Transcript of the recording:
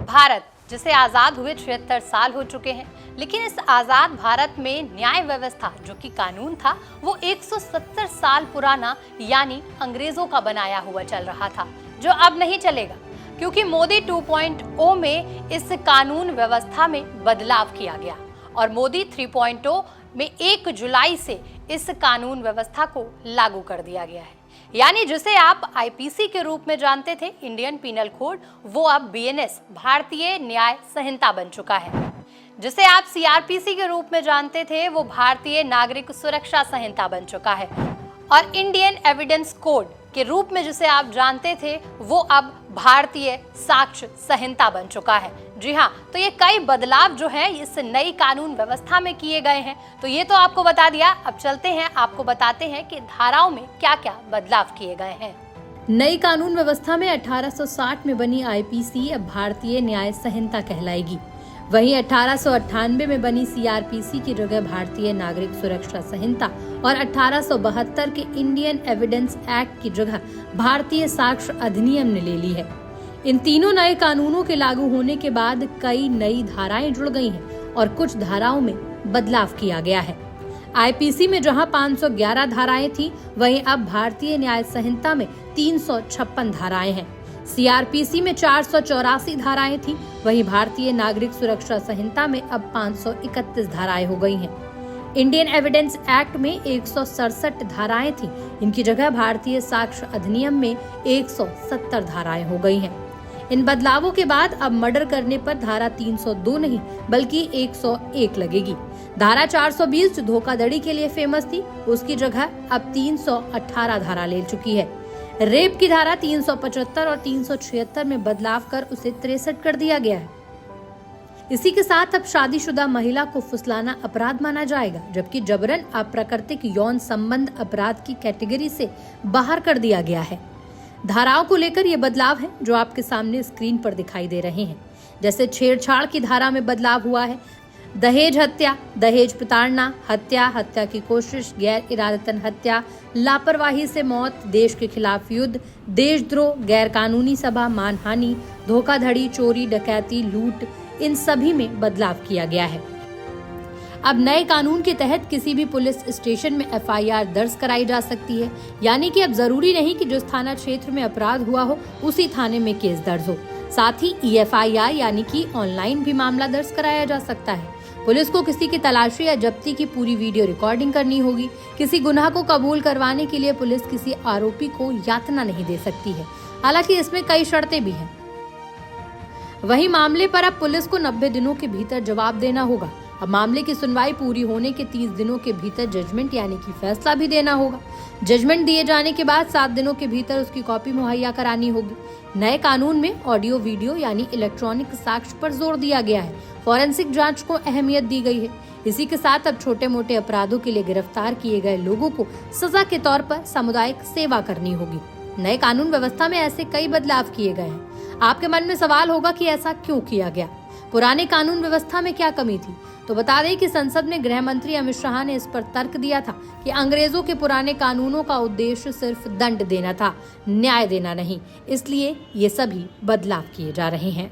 भारत जिसे आजाद हुए 76 साल हो चुके हैं, लेकिन इस आजाद भारत में न्याय व्यवस्था जो कि कानून था वो 170 साल पुराना यानी अंग्रेजों का बनाया हुआ चल रहा था, जो अब नहीं चलेगा क्योंकि मोदी 2.0 में इस कानून व्यवस्था में बदलाव किया गया और मोदी 3.0 में 1 जुलाई से इस कानून व्यवस्था को लागू कर दिया गया है। यानी जिसे आप आईपीसी के रूप में जानते थे, इंडियन पीनल कोड, वो अब बीएनएस भारतीय न्याय संहिता बन चुका है। जिसे आप सीआरपीसी के रूप में जानते थे, वो भारतीय नागरिक सुरक्षा संहिता बन चुका है और इंडियन एविडेंस कोड के रूप में जिसे आप जानते थे, वो अब भारतीय साक्ष्य संहिता बन चुका है। जी हाँ, तो ये कई बदलाव जो है इस नई कानून व्यवस्था में किए गए हैं। तो ये तो आपको बता दिया, अब चलते हैं आपको बताते हैं कि धाराओं में क्या क्या बदलाव किए गए हैं। नई कानून व्यवस्था में 1860 में बनी आईपीसी अब भारतीय न्याय संहिता कहलाएगी। वहीं 1898 में बनी सीआरपीसी की जगह भारतीय नागरिक सुरक्षा संहिता और 1872 के इंडियन एविडेंस एक्ट की जगह भारतीय साक्ष्य अधिनियम ने ले ली है। इन तीनों नए कानूनों के लागू होने के बाद कई नई धाराएं जुड़ गई हैं और कुछ धाराओं में बदलाव किया गया है। आईपीसी में जहां 511 धाराएं थी, वहीं अब भारतीय न्याय संहिता में 356 धाराएं हैं। सीआरपीसी में 484 धाराएं थी, वहीं भारतीय नागरिक सुरक्षा संहिता में अब 531 धाराएं हो गई हैं। इंडियन एविडेंस एक्ट में 167 धाराएं थी, इनकी जगह भारतीय साक्ष्य अधिनियम में 170 धाराएं हो गई हैं। इन बदलावों के बाद अब मर्डर करने पर धारा 302 नहीं बल्कि 101 लगेगी। धारा 420 जो धोखाधड़ी के लिए फेमस थी, उसकी जगह अब 318 धारा ले चुकी है। रेप की धारा 375 और 376 में बदलाव कर उसे 63 कर दिया गया है। इसी के साथ अब शादीशुदा महिला को फुसलाना अपराध माना जाएगा, जबकि जबरन अप्राकृतिक यौन संबंध अपराध की कैटेगरी से बाहर कर दिया गया है। धाराओं को लेकर ये बदलाव है जो आपके सामने स्क्रीन पर दिखाई दे रहे हैं। जैसे छेड़छाड़ की धारा में बदलाव हुआ है, दहेज हत्या, दहेज प्रताड़ना, हत्या, हत्या की कोशिश, गैर इरादतन हत्या, लापरवाही से मौत, देश के खिलाफ युद्ध, देशद्रोह, गैर कानूनी सभा, मानहानि, धोखाधड़ी, चोरी, डकैती, लूट, इन सभी में बदलाव किया गया है। अब नए कानून के तहत किसी भी पुलिस स्टेशन में एफआईआर दर्ज कराई जा सकती है, यानी कि अब जरूरी नहीं कि जिस थाना क्षेत्र में अपराध हुआ हो उसी थाने में केस दर्ज हो। साथ ही ईएफआईआर यानी कि ऑनलाइन भी मामला दर्ज कराया जा सकता है। पुलिस को किसी की तलाशी या जब्ती की पूरी वीडियो रिकॉर्डिंग करनी होगी। किसी गुनाह को कबूल करवाने के लिए पुलिस किसी आरोपी को यातना नहीं दे सकती है, हालांकि इसमें कई शर्तें भी हैं। वहीं मामले पर अब पुलिस को 90 दिनों के भीतर जवाब देना होगा। अब मामले की सुनवाई पूरी होने के 30 दिनों के भीतर जजमेंट यानी कि फैसला भी देना होगा। जजमेंट दिए जाने के बाद 7 दिनों के भीतर उसकी कॉपी मुहैया करानी होगी। नए कानून में ऑडियो वीडियो यानी इलेक्ट्रॉनिक साक्ष्य पर जोर दिया गया है। फॉरेंसिक जांच को अहमियत दी गई है। इसी के साथ अब छोटे मोटे अपराधों के लिए गिरफ्तार किए गए लोगों को सजा के तौर पर सामुदायिक सेवा करनी होगी। नए कानून व्यवस्था में ऐसे कई बदलाव किए गए हैं। आपके मन में सवाल होगा कि ऐसा क्यों किया गया, पुराने कानून व्यवस्था में क्या कमी थी? तो बता दें कि संसद में गृह मंत्री अमित शाह ने इस पर तर्क दिया था कि अंग्रेजों के पुराने कानूनों का उद्देश्य सिर्फ दंड देना था, न्याय देना नहीं। इसलिए ये सभी बदलाव किए जा रहे हैं।